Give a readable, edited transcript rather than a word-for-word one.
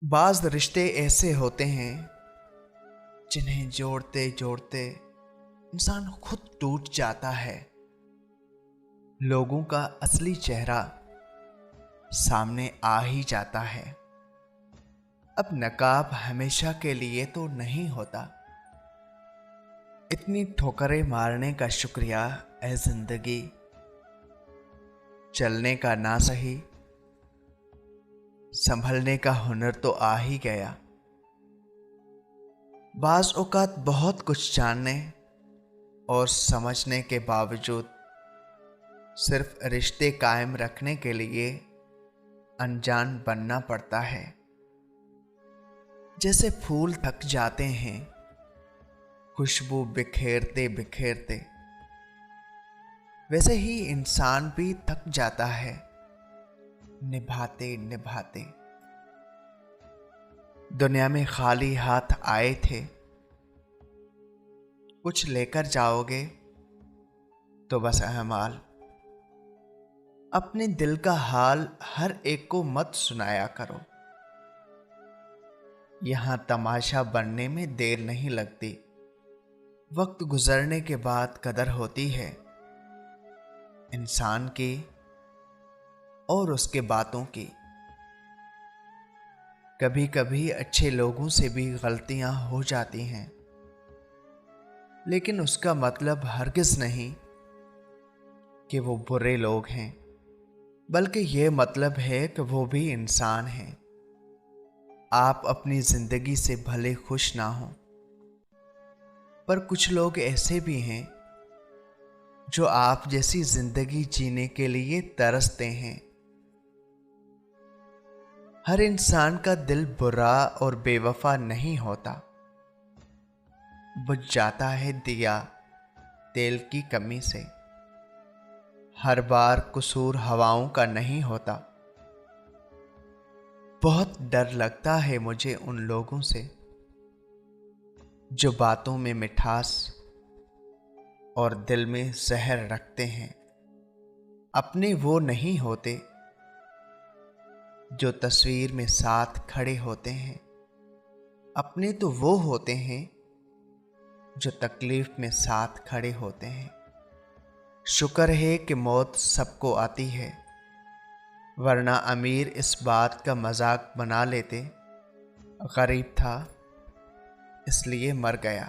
बाज़ रिश्ते ऐसे होते हैं जिन्हें जोड़ते जोड़ते इंसान खुद टूट जाता है। लोगों का असली चेहरा सामने आ ही जाता है। अब नकाब हमेशा के लिए तो नहीं होता। इतनी ठोकरें मारने का शुक्रिया ए जिंदगी, चलने का ना सही संभलने का हुनर तो आ ही गया। बाज़ औक़ात बहुत कुछ जानने और समझने के बावजूद सिर्फ रिश्ते कायम रखने के लिए अनजान बनना पड़ता है। जैसे फूल थक जाते हैं खुशबू बिखेरते बिखेरते, वैसे ही इंसान भी थक जाता है निभाते निभाते। दुनिया में खाली हाथ आए थे, कुछ लेकर जाओगे तो बस अहमाल। अपने दिल का हाल हर एक को मत सुनाया करो। यहां तमाशा बनने में देर नहीं लगती, वक्त गुजरने के बाद कदर होती है इंसान की और उसके बातों की। कभी कभी अच्छे लोगों से भी गलतियां हो जाती हैं, लेकिन उसका मतलब हरगिज नहीं कि वो बुरे लोग हैं, बल्कि ये मतलब है कि वो भी इंसान हैं। आप अपनी जिंदगी से भले खुश ना हो, पर कुछ लोग ऐसे भी हैं जो आप जैसी जिंदगी जीने के लिए तरसते हैं। हर इंसान का दिल बुरा और बेवफा नहीं होता, बुझ जाता है दिया तेल की कमी से। हर बार कसूर हवाओं का नहीं होता। बहुत डर लगता है मुझे उन लोगों से जो बातों में मिठास और दिल में जहर रखते हैं। अपने वो नहीं होते जो तस्वीर में साथ खड़े होते हैं। अपने तो वो होते हैं जो तकलीफ में साथ खड़े होते हैं। शुक्र है कि मौत सबको आती है, वरना अमीर इस बात का मजाक बना लेते गरीब था इसलिए मर गया।